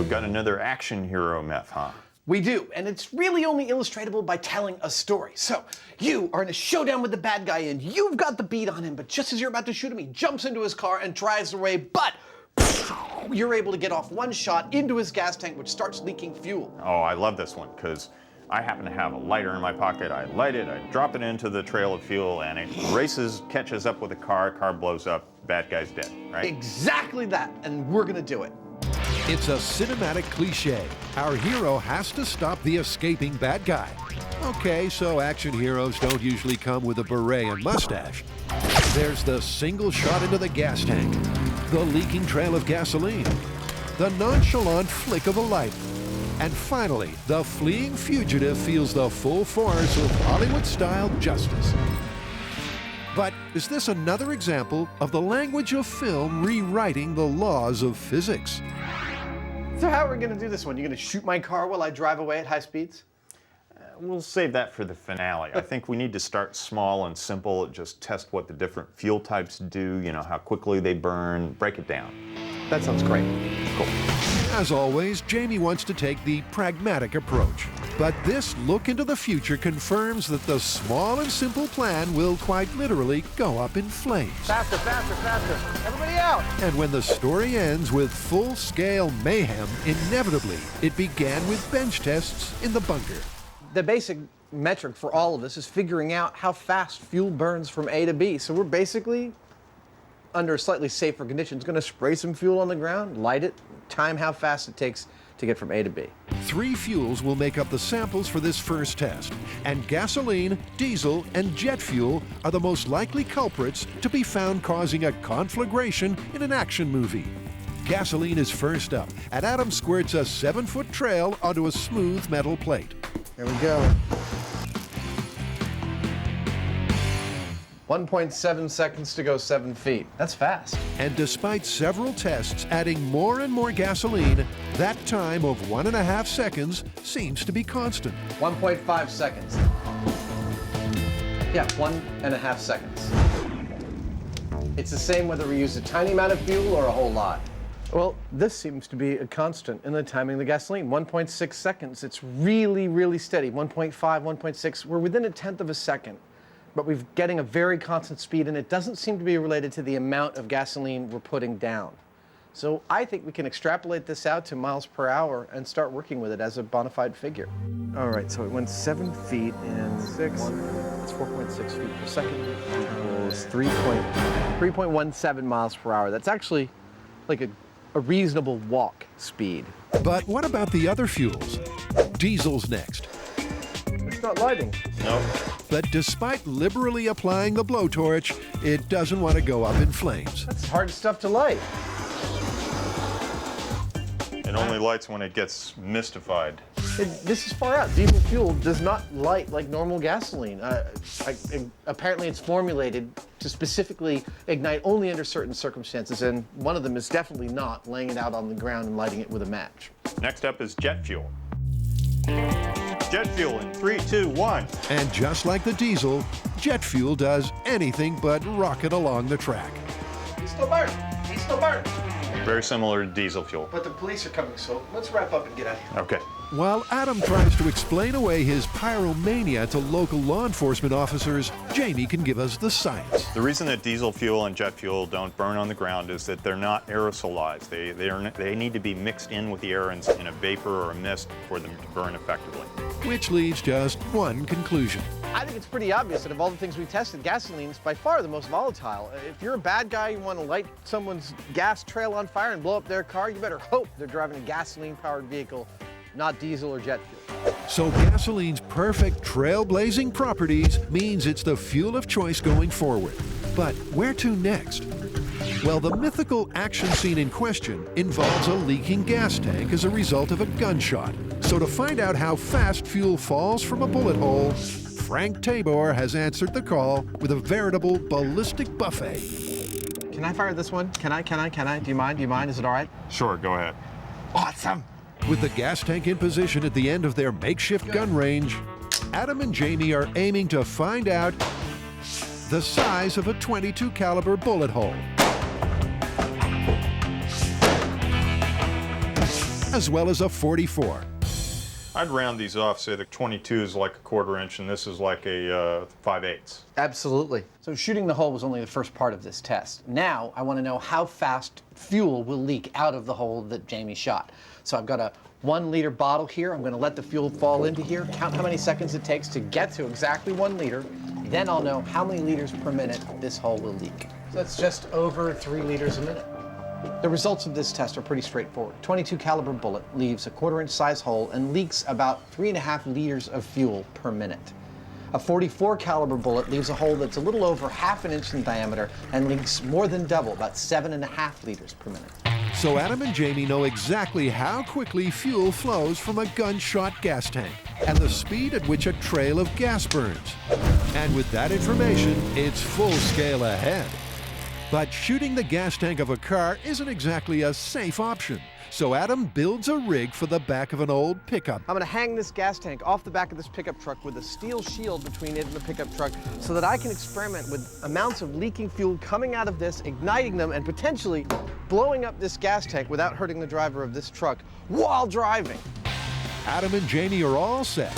we've got another action hero myth, huh? We do, and it's really only illustratable by telling a story. So, you are in a showdown with the bad guy and you've got the beat on him, but just as you're about to shoot him, he jumps into his car and drives away, but you're able to get off one shot into his gas tank, which starts leaking fuel. Oh, I love this one, because I happen to have a lighter in my pocket. I light it, I drop it into the trail of fuel, and it races, catches up with the car blows up, bad guy's dead, right? Exactly that, and we're gonna do it. It's a cinematic cliche. Our hero has to stop the escaping bad guy. Okay, so action heroes don't usually come with a beret and mustache. There's the single shot into the gas tank, the leaking trail of gasoline, the nonchalant flick of a light, and finally, the fleeing fugitive feels the full force of Hollywood-style justice. But is this another example of the language of film rewriting the laws of physics? So how are we gonna do this one? You gonna shoot my car while I drive away at high speeds? We'll save that for the finale. I think we need to start small and simple, just test what the different fuel types do, you know, how quickly they burn, break it down. That sounds great. Cool. As always, Jamie wants to take the pragmatic approach. But this look into the future confirms that the small and simple plan will quite literally go up in flames. Faster, faster, faster. Everybody out! And when the story ends with full-scale mayhem, inevitably, it began with bench tests in the bunker. The basic metric for all of this is figuring out how fast fuel burns from A to B. So we're basically, under slightly safer conditions, going to spray some fuel on the ground, light it, time how fast it takes to get from A to B. 3 fuels will make up the samples for this first test, and gasoline, diesel, and jet fuel are the most likely culprits to be found causing a conflagration in an action movie. Gasoline is first up, and Adam squirts a 7-foot trail onto a smooth metal plate. Here we go. 1.7 seconds to go 7 feet. That's fast. And despite several tests adding more and more gasoline, that time of 1.5 seconds seems to be constant. 1.5 seconds. Yeah, 1.5 seconds. It's the same whether we use a tiny amount of fuel or a whole lot. Well, this seems to be a constant in the timing of the gasoline. 1.6 seconds. It's really, really steady. 1.5, 1.6. We're within 1/10 of a second. But we're getting a very constant speed, and it doesn't seem to be related to the amount of gasoline we're putting down. So I think we can extrapolate this out to miles per hour and start working with it as a bona fide figure. All right, so it went 7 feet in 6. It's 4.6 feet per second. Equals 3.17 miles per hour. That's actually like a reasonable walk speed. But what about the other fuels? Diesel's next. It's not lighting. Nope. But despite liberally applying the blowtorch, it doesn't want to go up in flames. That's hard stuff to light. It only lights when it gets mystified. This is far out. Diesel fuel does not light like normal gasoline. Apparently it's formulated to specifically ignite only under certain circumstances, and one of them is definitely not laying it out on the ground and lighting it with a match. Next up is jet fuel. Jet fuel in 3, 2, 1. And just like the diesel, jet fuel does anything but rocket along the track. He's still burnt. He's still burnt. Very similar to diesel fuel. But the police are coming, so let's wrap up and get out of here. Okay. While Adam tries to explain away his pyromania to local law enforcement officers, Jamie can give us the science. The reason that diesel fuel and jet fuel don't burn on the ground is that they're not aerosolized. They need to be mixed in with the air in a vapor or a mist for them to burn effectively. Which leaves just one conclusion. I think it's pretty obvious that of all the things we tested, gasoline is by far the most volatile. If you're a bad guy, you want to light someone's gas trail on fire and blow up their car, you better hope they're driving a gasoline-powered vehicle, not diesel or jet fuel. So gasoline's perfect trailblazing properties means it's the fuel of choice going forward. But where to next? Well, the mythical action scene in question involves a leaking gas tank as a result of a gunshot. So to find out how fast fuel falls from a bullet hole, Frank Tabor has answered the call with a veritable ballistic buffet. Can I fire this one? Can I? Do you mind? Is it all right? Sure, go ahead. Awesome. With the gas tank in position at the end of their makeshift gun range, Adam and Jamie are aiming to find out the size of a .22 caliber bullet hole. as well as a 44. I'd round these off, say the 22 is like a 1/4 inch and this is like a 5/8. Absolutely. So shooting the hole was only the first part of this test. Now I want to know how fast fuel will leak out of the hole that Jamie shot. So I've got a 1 liter bottle here. I'm going to let the fuel fall into here, count how many seconds it takes to get to exactly 1 liter. Then I'll know how many liters per minute this hole will leak. So that's just over 3 liters a minute. The results of this test are pretty straightforward. 22 caliber bullet leaves a 1/4 inch size hole and leaks about 3.5 liters of fuel per minute. A 44 caliber bullet leaves a hole that's a little over 1/2 inch in diameter and leaks more than double, about 7.5 liters per minute. So Adam and Jamie know exactly how quickly fuel flows from a gunshot gas tank and the speed at which a trail of gas burns. And with that information, it's full scale ahead. But shooting the gas tank of a car isn't exactly a safe option. So Adam builds a rig for the back of an old pickup. I'm going to hang this gas tank off the back of this pickup truck with a steel shield between it and the pickup truck so that I can experiment with amounts of leaking fuel coming out of this, igniting them, and potentially blowing up this gas tank without hurting the driver of this truck while driving. Adam and Jamie are all set.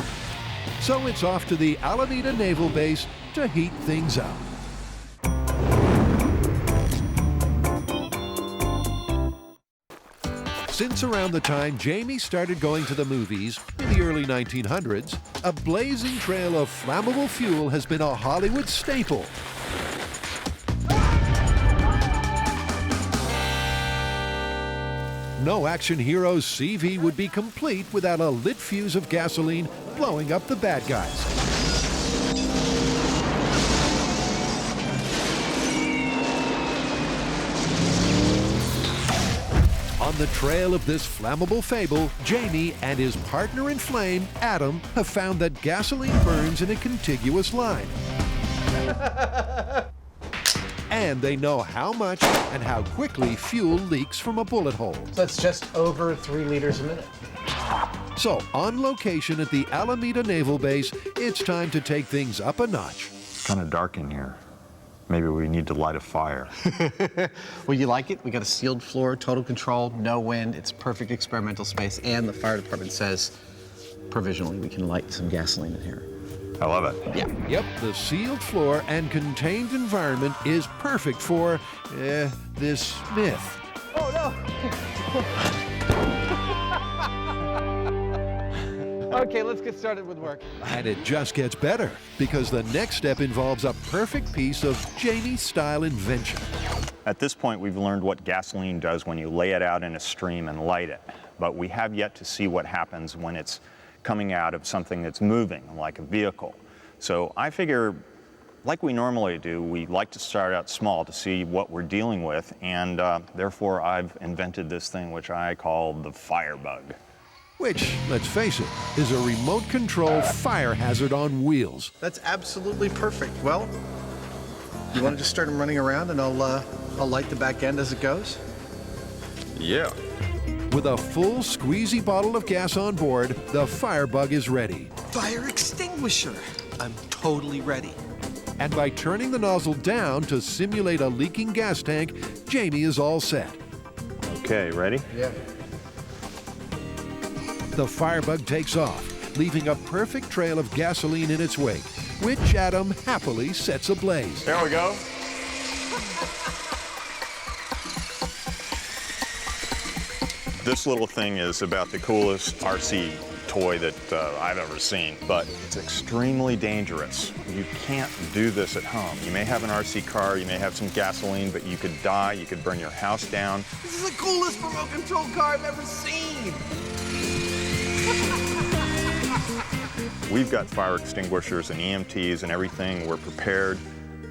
So it's off to the Alameda Naval Base to heat things up. Since around the time Jamie started going to the movies in the early 1900s, a blazing trail of flammable fuel has been a Hollywood staple. No action hero's CV would be complete without a lit fuse of gasoline blowing up the bad guys. On the trail of this flammable fable, Jamie and his partner in flame, Adam, have found that gasoline burns in a contiguous line. And they know how much and how quickly fuel leaks from a bullet hole. That's just over 3 liters a minute. So, on location at the Alameda Naval Base, it's time to take things up a notch. It's kind of dark in here. Maybe we need to light a fire. Well, you like it? We got a sealed floor, total control, no wind. It's perfect experimental space, and the fire department says provisionally we can light some gasoline in here. I love it. Yeah. Yep, the sealed floor and contained environment is perfect for, this myth. Oh, no! Okay, let's get started with work. And it just gets better, because the next step involves a perfect piece of Jamie-style invention. At this point, we've learned what gasoline does when you lay it out in a stream and light it. But we have yet to see what happens when it's coming out of something that's moving, like a vehicle. So I figure, like we normally do, we like to start out small to see what we're dealing with, and therefore I've invented this thing which I call the firebug. Which, let's face it, is a remote control fire hazard on wheels. That's absolutely perfect. Well, you want to just start them running around and I'll light the back end as it goes? Yeah. With a full squeezy bottle of gas on board, the firebug is ready. Fire extinguisher. I'm totally ready. And by turning the nozzle down to simulate a leaking gas tank, Jamie is all set. Okay, ready? Yeah. The firebug takes off, leaving a perfect trail of gasoline in its wake, which Adam happily sets ablaze. There we go. This little thing is about the coolest RC toy that I've ever seen, but it's extremely dangerous. You can't do this at home. You may have an RC car, you may have some gasoline, but you could die, you could burn your house down. This is the coolest remote control car I've ever seen. We've got fire extinguishers and EMTs and everything. We're prepared.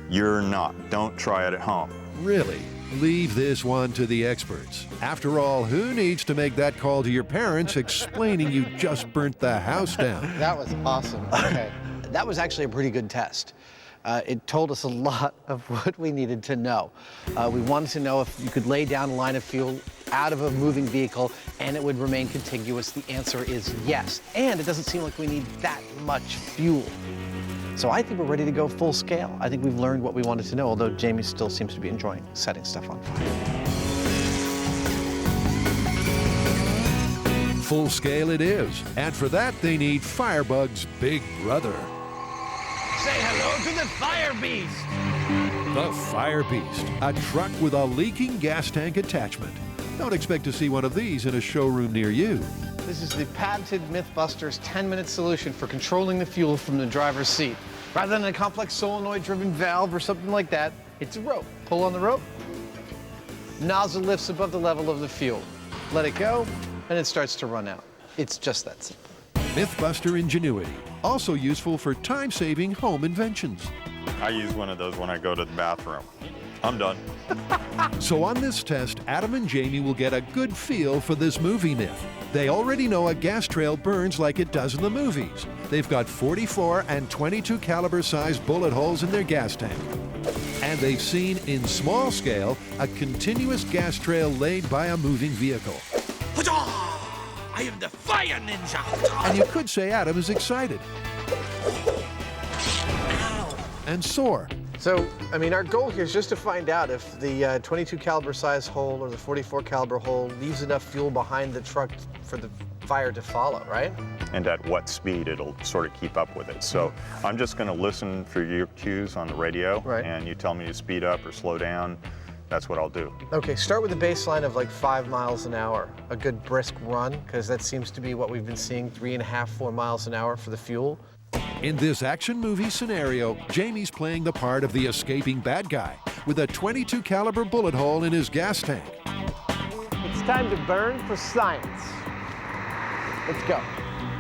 You're not. Don't try it at home. Really? Leave this one to the experts. After all, who needs to make that call to your parents explaining you just burnt the house down? That was awesome. Okay. That was actually a pretty good test. It told us a lot of what we needed to know. We wanted to know if you could lay down a line of fuel out of a moving vehicle and it would remain contiguous. The answer is yes. And it doesn't seem like we need that much fuel. So I think we're ready to go full scale. I think we've learned what we wanted to know, although Jamie still seems to be enjoying setting stuff on fire. Full scale it is, and for that they need Firebug's big brother. Say hello to the Fire Beast! The Fire Beast, a truck with a leaking gas tank attachment. Don't expect to see one of these in a showroom near you. This is the patented MythBusters 10-minute solution for controlling the fuel from the driver's seat. Rather than a complex solenoid-driven valve or something like that, it's a rope. Pull on the rope, nozzle lifts above the level of the fuel. Let it go, and it starts to run out. It's just that simple. MythBuster Ingenuity, also useful for time-saving home inventions. I use one of those when I go to the bathroom. I'm done. So on this test, Adam and Jamie will get a good feel for this movie myth. They already know a gas trail burns like it does in the movies. They've got 44 and 22 caliber sized bullet holes in their gas tank. And they've seen, in small scale, a continuous gas trail laid by a moving vehicle. I am the fire ninja! And you could say Adam is excited. And sore. So, I mean, our goal here is just to find out if the 22 caliber size hole or the 44 caliber hole leaves enough fuel behind the truck for the fire to follow, right? And at what speed it'll sort of keep up with it. So I'm just going to listen for your cues on the radio, Right. and you tell me to speed up or slow down. That's what I'll do. Okay, start with a baseline of like 5 miles an hour. A good brisk run, because that seems to be what we've been seeing, 3.5, 4 miles an hour for the fuel. In this action movie scenario, Jamie's playing the part of the escaping bad guy with a 22 caliber bullet hole in his gas tank. It's time to burn for science. Let's go.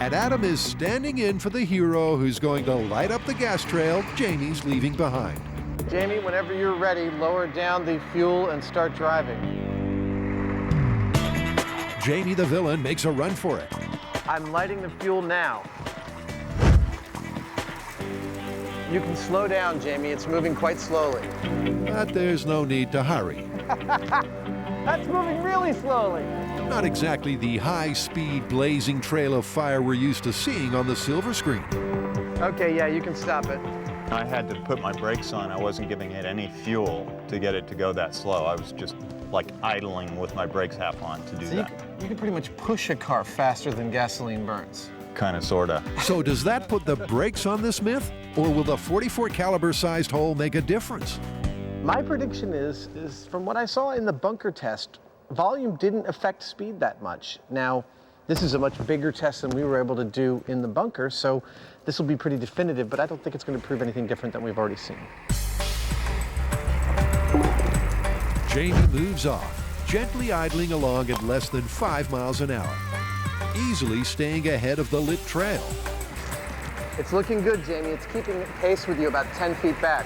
And Adam is standing in for the hero who's going to light up the gas trail Jamie's leaving behind. Jamie, whenever you're ready, lower down the fuel and start driving. Jamie the villain makes a run for it. I'm lighting the fuel now. You can slow down, Jamie. It's moving quite slowly. But there's no need to hurry. That's moving really slowly. Not exactly the high-speed blazing trail of fire we're used to seeing on the silver screen. Okay, yeah, you can stop it. I had to put my brakes on. I wasn't giving it any fuel to get it to go that slow. I was just like idling with my brakes half on to do So that. you can pretty much push a car faster than gasoline burns. Kind of, sort of. So does that put the brakes on this myth? Or will the 44 caliber sized hole make a difference? My prediction is from what I saw in the bunker test, volume didn't affect speed that much. Now, this is a much bigger test than we were able to do in the bunker, so this will be pretty definitive, but I don't think it's going to prove anything different than we've already seen. Jamie moves off, gently idling along at less than 5 miles an hour, easily staying ahead of the lit trail. It's looking good, Jamie. It's keeping pace with you about 10 feet back.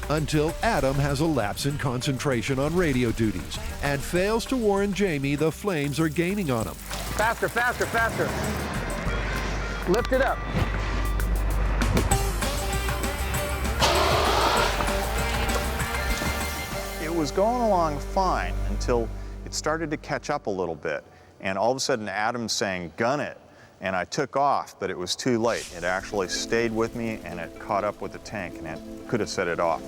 Until Adam has a lapse in concentration on radio duties and fails to warn Jamie the flames are gaining on him. Faster, faster, faster. Lift it up. It was going along fine until it started to catch up a little bit. And all of a sudden, Adam's saying, "Gun it." And I took off, but it was too late. It actually stayed with me, and it caught up with the tank, and it could have set it off.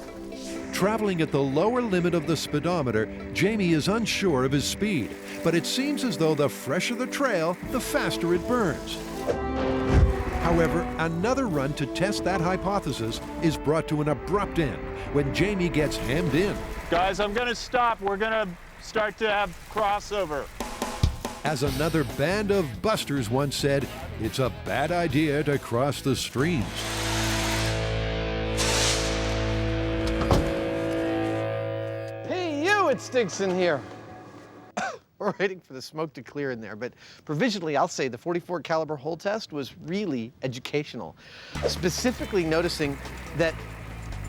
Traveling at the lower limit of the speedometer, Jamie is unsure of his speed, but it seems as though the fresher the trail, the faster it burns. However, another run to test that hypothesis is brought to an abrupt end when Jamie gets hemmed in. Guys, I'm going to stop. We're going to start to have crossover. As another band of busters once said, it's a bad idea to cross the streams. Hey, you, it stinks in here. We're waiting for the smoke to clear in there, but provisionally, I'll say the 44 caliber hole test was really educational. Specifically noticing that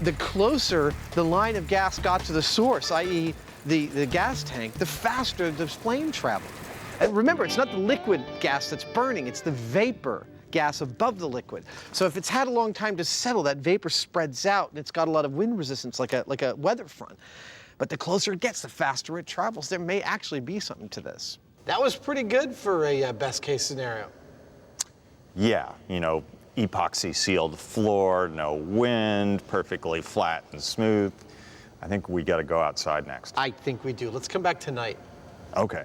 the closer the line of gas got to the source, i.e. the gas tank, the faster the flame traveled. And remember, it's not the liquid gas that's burning, it's the vapor gas above the liquid. So if it's had a long time to settle, that vapor spreads out and it's got a lot of wind resistance, like a weather front. But the closer it gets, the faster it travels. There may actually be something to this. That was pretty good for a best case scenario. Yeah, you know, epoxy sealed floor, no wind, perfectly flat and smooth. I think we got to go outside next. I think we do. Let's come back tonight. Okay.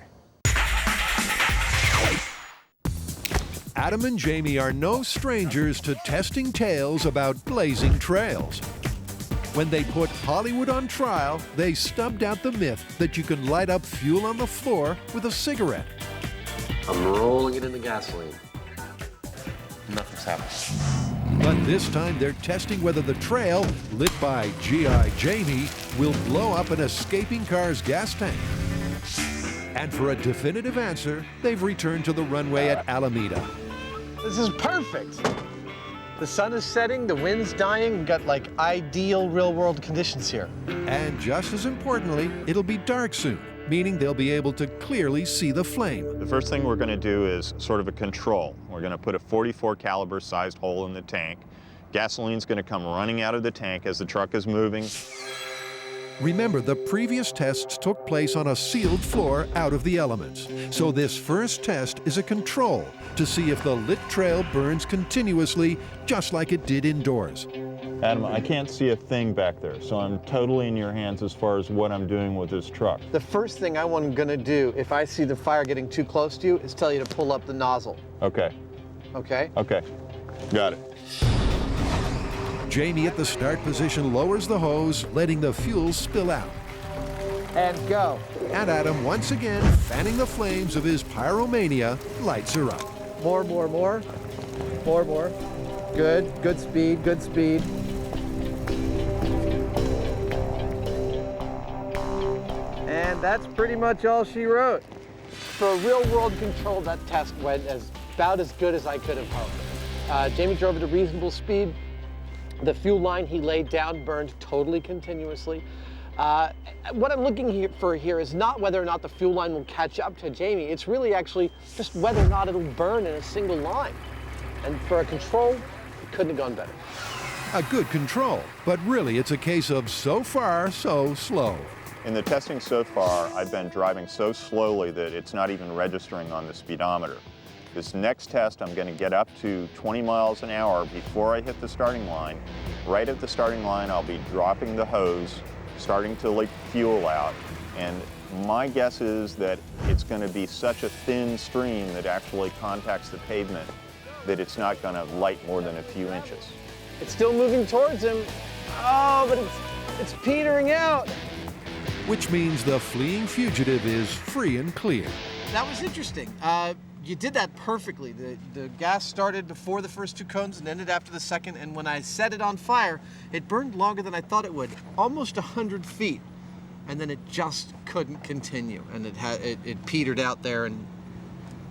Adam and Jamie are no strangers to testing tales about blazing trails. When they put Hollywood on trial, they stubbed out the myth that you can light up fuel on the floor with a cigarette. I'm rolling it in the gasoline. Nothing's happening. But this time they're testing whether the trail, lit by G.I. Jamie, will blow up an escaping car's gas tank. And for a definitive answer, they've returned to the runway at Alameda. This is perfect. The sun is setting, the wind's dying, we've got like ideal real-world conditions here. And just as importantly, it'll be dark soon, meaning they'll be able to clearly see the flame. The first thing we're going to do is sort of a control. We're going to put a .44 caliber sized hole in the tank. Gasoline's going to come running out of the tank as the truck is moving. Remember, the previous tests took place on a sealed floor out of the elements. So this first test is a control to see if the lit trail burns continuously, just like it did indoors. Adam, I can't see a thing back there, so I'm totally in your hands as far as what I'm doing with this truck. The first thing I'm gonna do if I see the fire getting too close to you is tell you to pull up the nozzle. Okay. Okay? Okay. Got it. Jamie at the start position lowers the hose, letting the fuel spill out. And go. And Adam, once again, fanning the flames of his pyromania, lights her up. More. Good, good speed, good speed. And that's pretty much all she wrote. For a real-world control, that test went about as good as I could have hoped. Jamie drove at a reasonable speed. The fuel line he laid down burned totally continuously. What I'm looking for here is not whether or not the fuel line will catch up to Jamie. It's really actually just whether or not it'll burn in a single line. And for a control, it couldn't have gone better. A good control, but really it's a case of so far, so slow. In the testing so far, I've been driving so slowly that it's not even registering on the speedometer. This next test, I'm going to get up to 20 miles an hour before I hit the starting line. Right at the starting line, I'll be dropping the hose, starting to leak fuel out, and my guess is that it's going to be such a thin stream that actually contacts the pavement that it's not going to light more than a few inches. It's still moving towards him. Oh, but it's petering out. Which means the fleeing fugitive is free and clear. That was interesting. You did that perfectly. The gas started before the first two cones and ended after the second, and when I set it on fire, it burned longer than I thought it would, almost 100 feet. And then it just couldn't continue, and it petered out there, and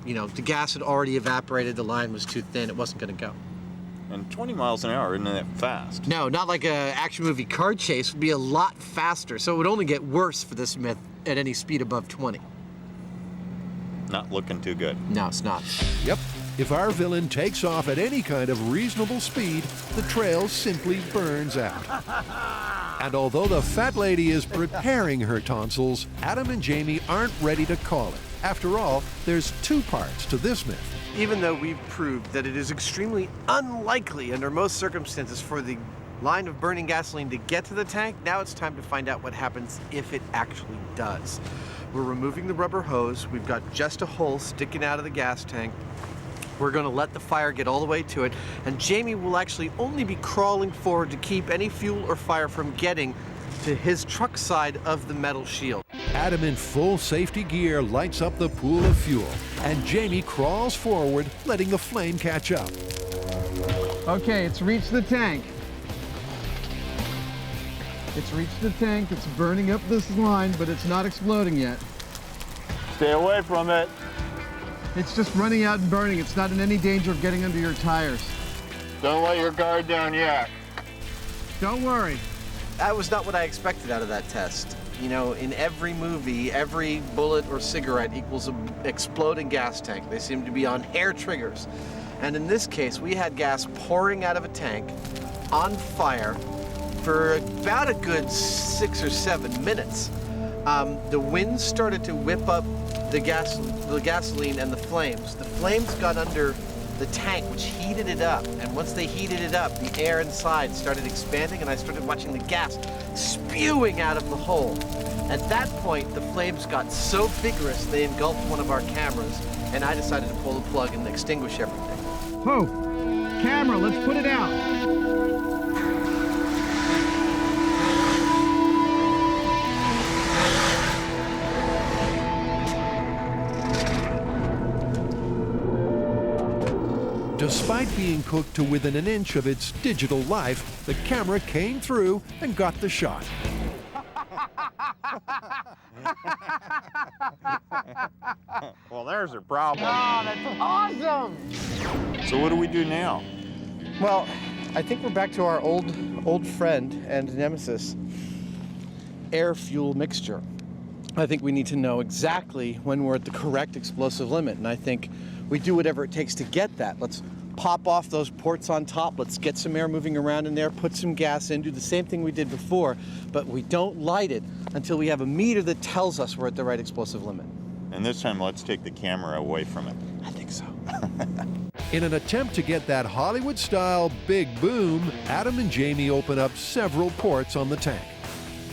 you know, the gas had already evaporated, the line was too thin, it wasn't gonna go. And 20 miles an hour isn't that fast. No, not like an action movie car chase. It would be a lot faster, so it would only get worse for this myth at any speed above 20. Not looking too good. No, it's not. Yep, if our villain takes off at any kind of reasonable speed, the trail simply burns out. And although the fat lady is preparing her tonsils, Adam and Jamie aren't ready to call it. After all, there's two parts to this myth. Even though we've proved that it is extremely unlikely under most circumstances for the line of burning gasoline to get to the tank, now it's time to find out what happens if it actually does. We're removing the rubber hose. We've got just a hole sticking out of the gas tank. We're going to let the fire get all the way to it, and Jamie will actually only be crawling forward to keep any fuel or fire from getting to his truck side of the metal shield. Adam in full safety gear lights up the pool of fuel, and Jamie crawls forward, letting the flame catch up. Okay, it's reached the tank. It's reached the tank, it's burning up this line, but it's not exploding yet. Stay away from it. It's just running out and burning. It's not in any danger of getting under your tires. Don't let your guard down yet. Don't worry. That was not what I expected out of that test. You know, in every movie, every bullet or cigarette equals an exploding gas tank. They seem to be on hair triggers. And in this case, we had gas pouring out of a tank on fire for about a good 6 or 7 minutes. The wind started to whip up the gasoline and the flames. The flames got under the tank, which heated it up. And once they heated it up, the air inside started expanding, and I started watching the gas spewing out of the hole. At that point, the flames got so vigorous they engulfed one of our cameras, and I decided to pull the plug and extinguish everything. Oh, camera, let's put it out. Despite being cooked to within an inch of its digital life, the camera came through and got the shot. Well, there's a problem. Oh, that's awesome! So what do we do now? Well, I think we're back to our old friend and nemesis, air-fuel mixture. I think we need to know exactly when we're at the correct explosive limit, and I think we do whatever it takes to get that. Let's pop off those ports on top, let's get some air moving around in there, put some gas in, do the same thing we did before, but we don't light it until we have a meter that tells us we're at the right explosive limit. And this time, let's take the camera away from it. I think so. In an attempt to get that Hollywood-style big boom, Adam and Jamie open up several ports on the tank.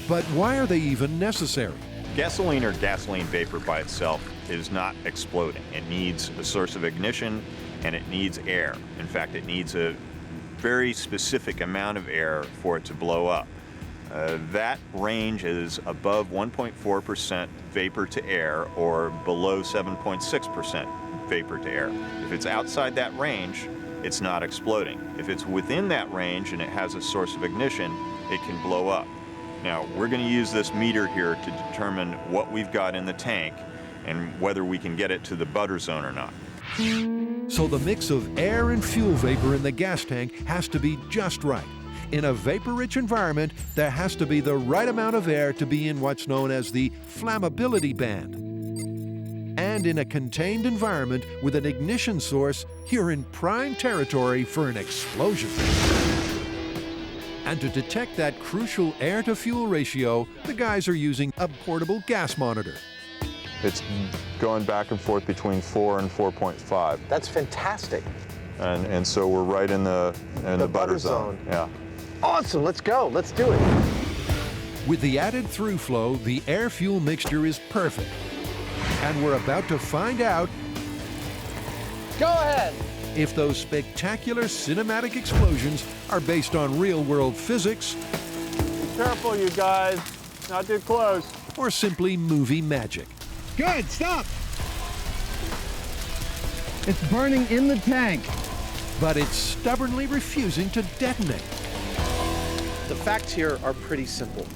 But why are they even necessary? Gasoline or gasoline vapor by itself is not exploding. It needs a source of ignition and it needs air. In fact, it needs a very specific amount of air for it to blow up. That range is above 1.4% vapor to air or below 7.6% vapor to air. If it's outside that range, it's not exploding. If it's within that range and it has a source of ignition, it can blow up. Now, we're going to use this meter here to determine what we've got in the tank and whether we can get it to the butter zone or not. So the mix of air and fuel vapor in the gas tank has to be just right. In a vapor-rich environment, there has to be the right amount of air to be in what's known as the flammability band. And in a contained environment with an ignition source, you're in prime territory for an explosion. And to detect that crucial air-to-fuel ratio, the guys are using a portable gas monitor. It's going back and forth between 4 and 4.5. That's fantastic. And so we're right in the butter zone. Yeah. Awesome, let's go, let's do it. With the added through flow, the air-fuel mixture is perfect. And we're about to find out Go ahead. if those spectacular cinematic explosions are based on real-world physics Careful, you guys. Not too close. or simply movie magic. Good, stop. It's burning in the tank. But it's stubbornly refusing to detonate. The facts here are pretty simple.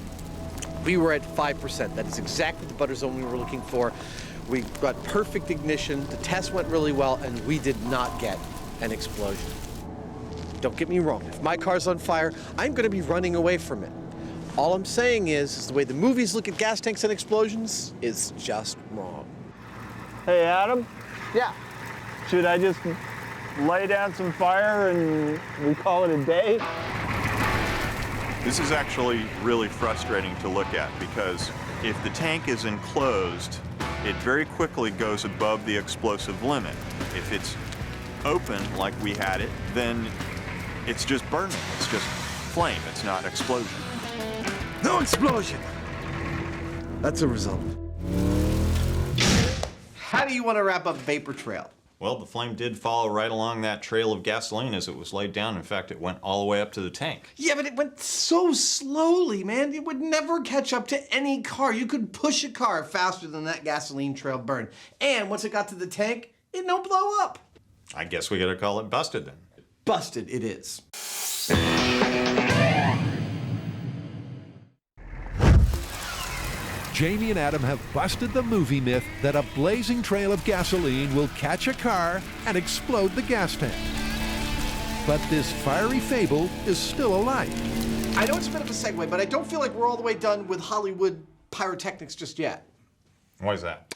We were at 5%. That is exactly the butter zone we were looking for. We got perfect ignition, the test went really well, and we did not get an explosion. Don't get me wrong, if my car's on fire, I'm gonna be running away from it. All I'm saying is the way the movies look at gas tanks and explosions is just wrong. Hey, Adam, Yeah. should I just lay down some fire and we call it a day? This is actually really frustrating to look at because if the tank is enclosed, it very quickly goes above the explosive limit. If it's open like we had it, then it's just burning. It's just flame. It's not explosion. No explosion! That's a result. How do you want to wrap up Vapor Trail? Well, the flame did follow right along that trail of gasoline as it was laid down. In fact, it went all the way up to the tank. Yeah, but it went so slowly, man. It would never catch up to any car. You could push a car faster than that gasoline trail burned. And once it got to the tank, it don't blow up. I guess we gotta call it busted then. Busted it is. Jamie and Adam have busted the movie myth that a blazing trail of gasoline will catch a car and explode the gas tank. But this fiery fable is still alive. I know it's a bit of a segue, but I don't feel like we're all the way done with Hollywood pyrotechnics just yet. Why is that?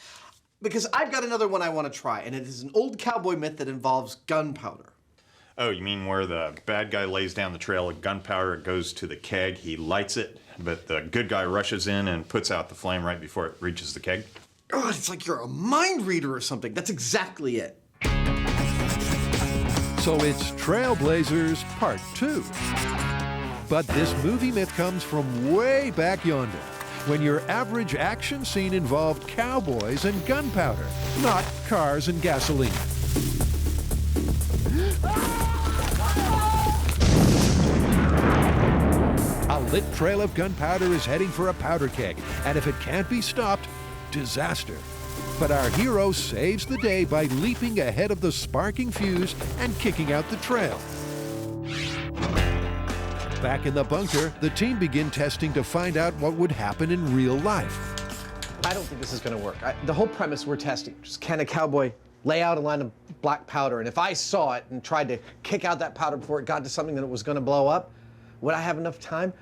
Because I've got another one I want to try, and it is an old cowboy myth that involves gunpowder. Oh, you mean where the bad guy lays down the trail of gunpowder, it goes to the keg, he lights it, but the good guy rushes in and puts out the flame right before it reaches the keg? God, it's like you're a mind reader or something. That's exactly it. So it's Trailblazers Part 2. But this movie myth comes from way back yonder. when your average action scene involved cowboys and gunpowder, not cars and gasoline. A lit trail of gunpowder is heading for a powder keg, and if it can't be stopped, disaster. But our hero saves the day by leaping ahead of the sparking fuse and kicking out the trail. Back in the bunker, the team begin testing to find out what would happen in real life. I don't think this is going to work. The whole premise we're testing, just can a cowboy lay out a line of black powder, and if I saw it and tried to kick out that powder before it got to something that it was going to blow up, would I have enough time?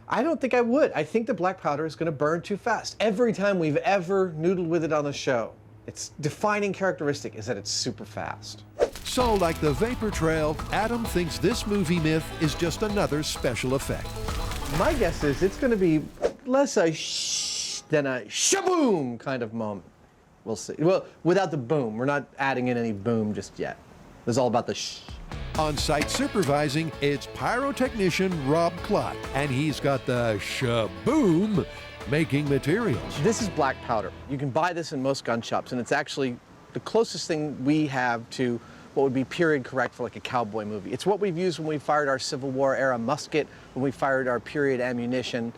I don't think I would. I think the black powder is going to burn too fast. Every time we've ever noodled with it on the show, its defining characteristic is that it's super fast. So, like the vapor trail, Adam thinks this movie myth is just another special effect. My guess is it's going to be less a shh than a shaboom kind of moment. We'll see. Well, without the boom. We're not adding in any boom just yet. It's all about the shh. On-site supervising, it's pyrotechnician Rob Klott, and he's got the shaboom making materials. This is black powder. You can buy this in most gun shops, and it's actually the closest thing we have to what would be period correct for like a cowboy movie. It's what we've used when we fired our Civil War era musket, when we fired our period ammunition.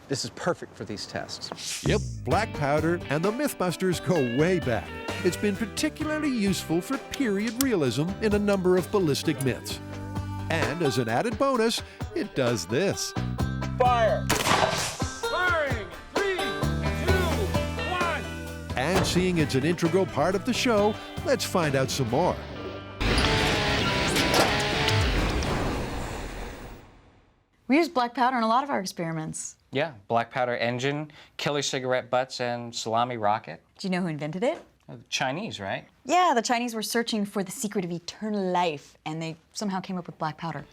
This is perfect for these tests. Yep, black powder and the MythBusters go way back. It's been particularly useful for period realism in a number of ballistic myths. And as an added bonus, it does this. Fire! Firing! 3, 2, 1! And seeing it's an integral part of the show, let's find out some more. We use black powder in a lot of our experiments. Yeah, black powder engine, killer cigarette butts, and salami rocket. Do you know who invented it? The Chinese, right? Yeah, the Chinese were searching for the secret of eternal life, and they somehow came up with black powder.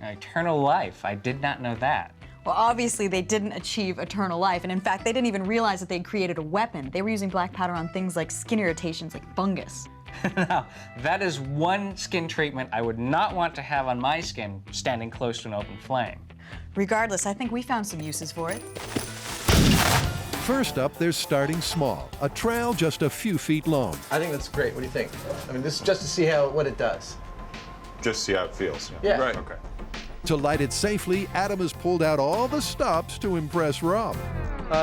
Eternal life, I did not know that. Well, obviously they didn't achieve eternal life, and in fact, they didn't even realize that they'd created a weapon. They were using black powder on things like skin irritations, like fungus. Now, that is one skin treatment I would not want to have on my skin standing close to an open flame. Regardless, I think we found some uses for it. First up, they're starting small, a trail just a few feet long. I think that's great. What do you think? I mean, this is just to see what it does. Just see how it feels. Yeah. Right. Okay. To light it safely, Adam has pulled out all the stops to impress Rob.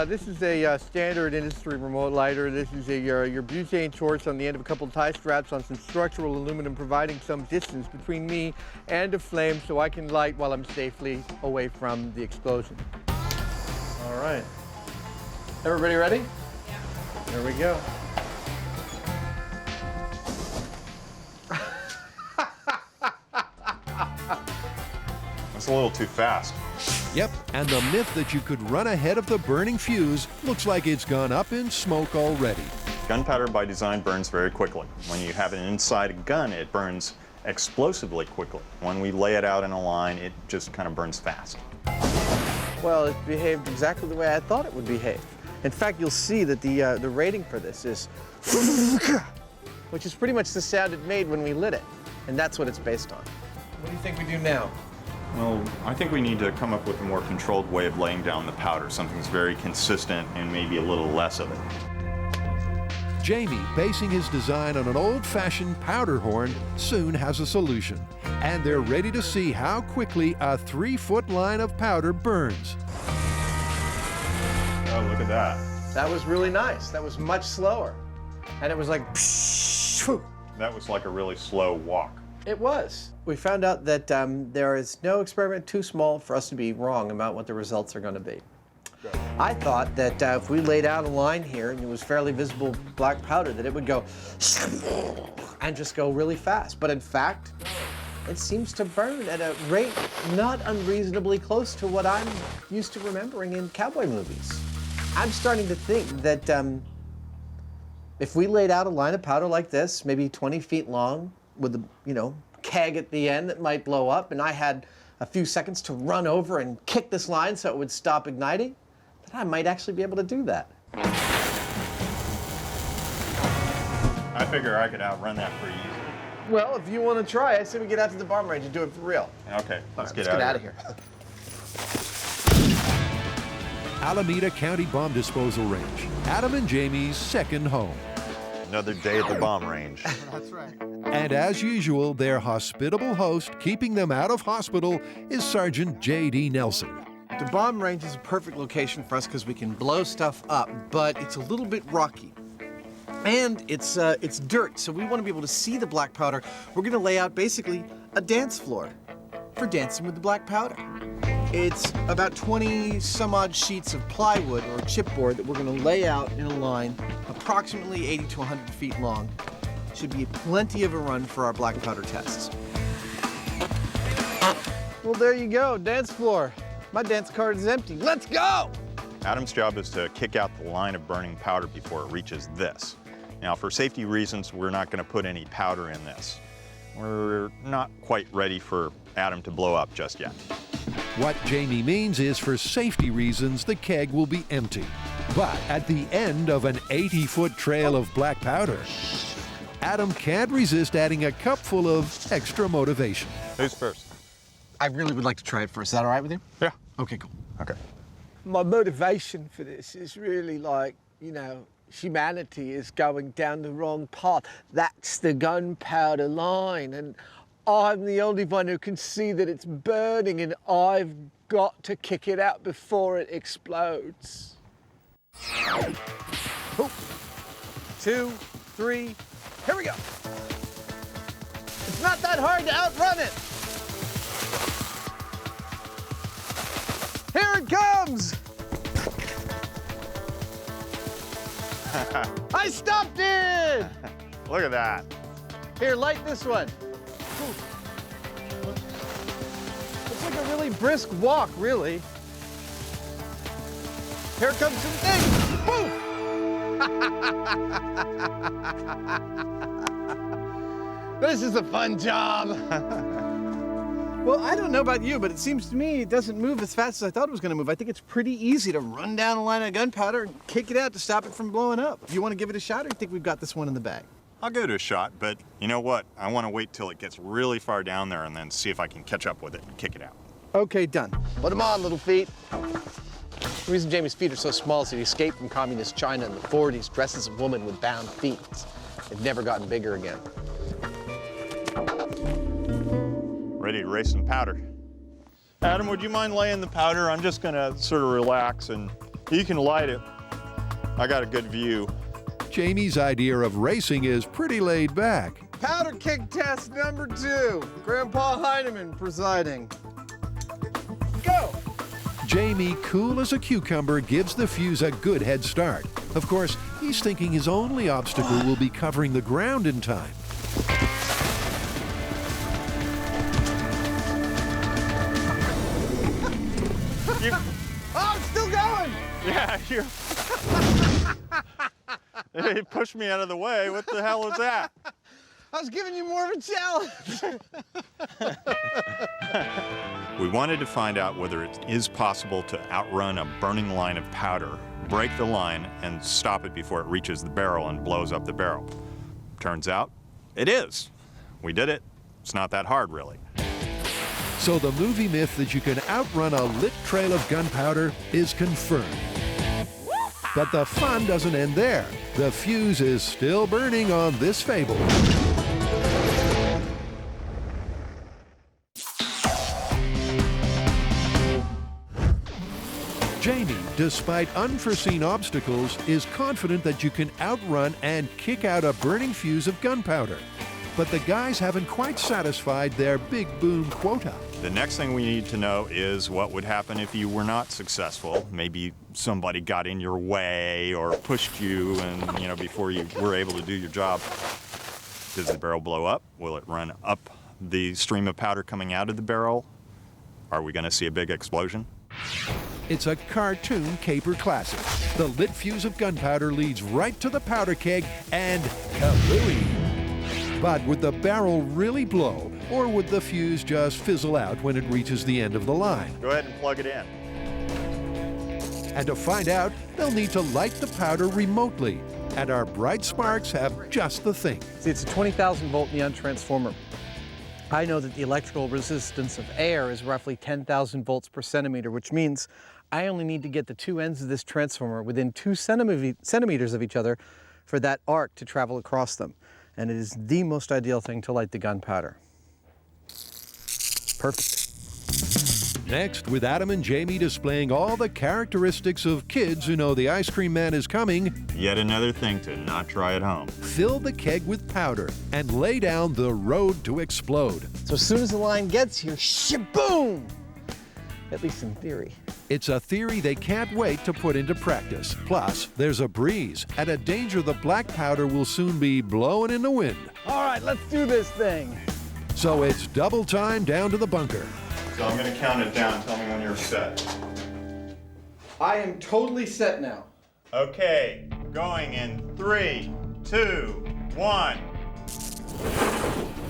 This is a standard industry remote lighter. This is your butane torch on the end of a couple of tie straps on some structural aluminum, providing some distance between me and a flame so I can light while I'm safely away from the explosion. All right. Everybody ready? Yeah. Here we go. That's a little too fast. Yep, and the myth that you could run ahead of the burning fuse looks like it's gone up in smoke already. Gunpowder by design burns very quickly. When you have it inside a gun, it burns explosively quickly. When we lay it out in a line, it just kind of burns fast. Well, it behaved exactly the way I thought it would behave. In fact, you'll see that the rating for this is which is pretty much the sound it made when we lit it. And that's what it's based on. What do you think we do now? Well, I think we need to come up with a more controlled way of laying down the powder, something that's very consistent and maybe a little less of it. Jamie, basing his design on an old-fashioned powder horn, soon has a solution. And they're ready to see how quickly a 3-foot line of powder burns. Oh, look at that. That was really nice. That was much slower. And it was like, That was like a really slow walk. It was. We found out that there is no experiment too small for us to be wrong about what the results are going to be. I thought that if we laid out a line here and it was fairly visible black powder, that it would go and just go really fast. But in fact, it seems to burn at a rate not unreasonably close to what I'm used to remembering in cowboy movies. I'm starting to think that if we laid out a line of powder like this, maybe 20 feet long, with a, keg at the end that might blow up, and I had a few seconds to run over and kick this line so it would stop igniting, then I might actually be able to do that. I figure I could outrun that pretty easily. Well, if you want to try, I say we get out to the bomb range and do it for real. Okay, let's get out out of here. Alameda County Bomb Disposal Range, Adam and Jamie's second home. Another day at the bomb range. That's right. And as usual, their hospitable host keeping them out of hospital is Sergeant J.D. Nelson. The bomb range is a perfect location for us because we can blow stuff up, but it's a little bit rocky. And it's dirt, so we want to be able to see the black powder. We're going to lay out basically a dance floor for dancing with the black powder. It's about 20 some odd sheets of plywood or chipboard that we're going to lay out in a line approximately 80 to 100 feet long. Should be plenty of a run for our black powder tests. Well, there you go, dance floor. My dance card is empty. Let's go! Adam's job is to kick out the line of burning powder before it reaches this. Now, for safety reasons, we're not going to put any powder in this. We're not quite ready for Adam to blow up just yet. What Jamie means is, for safety reasons, the keg will be empty. But at the end of an 80-foot trail of black powder, Adam can't resist adding a cupful of extra motivation. Who's first? I really would like to try it first. Is that all right with you? Yeah. Okay, cool. Okay. My motivation for this is really like, you know, humanity is going down the wrong path. That's the gunpowder line, and I'm the only one who can see that it's burning, and I've got to kick it out before it explodes. 2, 3, here we go. It's not that hard to outrun it. Here it comes! I stopped it! Look at that. Here, light this one. Ooh. It's like a really brisk walk, really. Here comes some things. Poof! This is a fun job. Well, I don't know about you, but it seems to me it doesn't move as fast as I thought it was going to move. I think it's pretty easy to run down a line of gunpowder and kick it out to stop it from blowing up. You want to give it a shot, or you think we've got this one in the bag? I'll go to a shot, but you know what? I want to wait till it gets really far down there and then see if I can catch up with it and kick it out. Okay, done. Put them on, little feet. The reason Jamie's feet are so small is that he escaped from communist China in the 40s, dressed as a woman with bound feet. They've never gotten bigger again. Ready to race some powder. Adam, would you mind laying the powder? I'm just gonna sort of relax and you can light it. I got a good view. Jamie's idea of racing is pretty laid back. Powder kick test number 2. Grandpa Heineman presiding. Go! Jamie, cool as a cucumber, gives the fuse a good head start. Of course, he's thinking his only obstacle will be covering the ground in time. Oh, it's still going! Yeah, you. He pushed me out of the way. What the hell is that? I was giving you more of a challenge. We wanted to find out whether it is possible to outrun a burning line of powder, break the line, and stop it before it reaches the barrel and blows up the barrel. Turns out, it is. We did it. It's not that hard, really. So the movie myth that you can outrun a lit trail of gunpowder is confirmed. But the fun doesn't end there. The fuse is still burning on this fable. Jamie, despite unforeseen obstacles, is confident that you can outrun and kick out a burning fuse of gunpowder. But the guys haven't quite satisfied their big boom quota. The next thing we need to know is what would happen if you were not successful. Maybe somebody got in your way or pushed you and, before you were able to do your job. Does the barrel blow up? Will it run up the stream of powder coming out of the barrel? Are we going to see a big explosion? It's a cartoon caper classic. The lit fuse of gunpowder leads right to the powder keg and kablooey. But would the barrel really blow, or would the fuse just fizzle out when it reaches the end of the line? Go ahead and plug it in. And to find out, they'll need to light the powder remotely. And our bright sparks have just the thing. See, it's a 20,000 volt neon transformer. I know that the electrical resistance of air is roughly 10,000 volts per centimeter, which means I only need to get the two ends of this transformer within 2 centimeters of each other for that arc to travel across them. And it is the most ideal thing to light the gunpowder. Perfect. Next, with Adam and Jamie displaying all the characteristics of kids who know the ice cream man is coming, Yet another thing to not try at home. fill the keg with powder and lay down the road to explode. So as soon as the line gets here, shaboom! At least in theory. It's a theory they can't wait to put into practice. Plus, there's a breeze and a danger the black powder will soon be blowing in the wind. All right, let's do this thing. So it's double time down to the bunker. So I'm going to count it down. Tell me when you're set. I am totally set now. Okay, going in 3, 2, 1.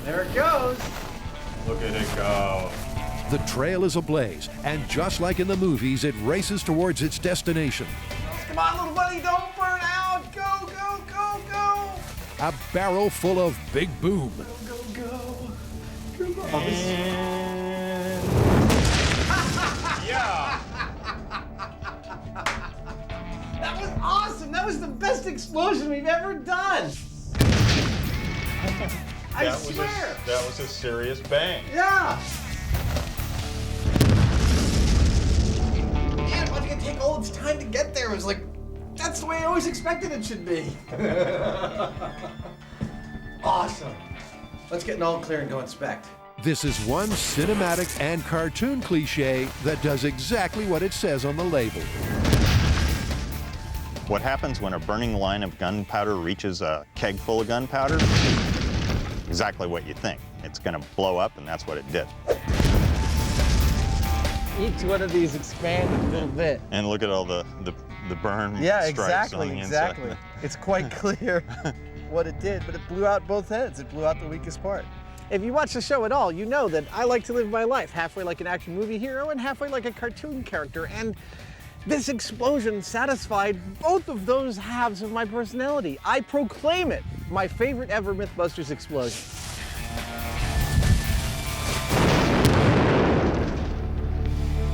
There it goes. Look at it go. The trail is ablaze, and just like in the movies, it races towards its destination. Come on, little buddy, don't burn out. Go, go, go, go. A barrel full of Big Boom. Go, go. Yeah. That was awesome. That was the best explosion we've ever done. I swear. That was a serious bang. Yeah. Man, why'd it take all its time to get there? It was like, that's the way I always expected it should be. Awesome. Let's get an all clear and go inspect. This is one cinematic and cartoon cliche that does exactly what it says on the label. What happens when a burning line of gunpowder reaches a keg full of gunpowder? Exactly what you think. It's going to blow up, and that's what it did. Each one of these expanded a little bit. And look at all the burn stripes on the inside. It's quite clear what it did, but it blew out both ends. It blew out the weakest part. If you watch the show at all, you know that I like to live my life halfway like an action movie hero and halfway like a cartoon character. And this explosion satisfied both of those halves of my personality. I proclaim it my favorite ever MythBusters explosion.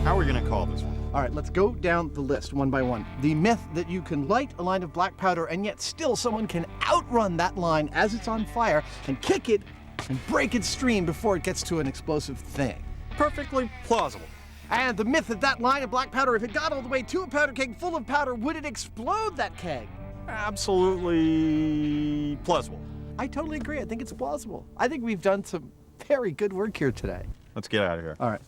How are we going to call this one? All right, let's go down the list one by one. The myth that you can light a line of black powder and yet still someone can outrun that line as it's on fire and kick it and break its stream before it gets to an explosive thing. Perfectly plausible. And the myth that that line of black powder, if it got all the way to a powder keg full of powder, would it explode that keg? Absolutely plausible. I totally agree. I think it's plausible. I think we've done some very good work here today. Let's get out of here. All right.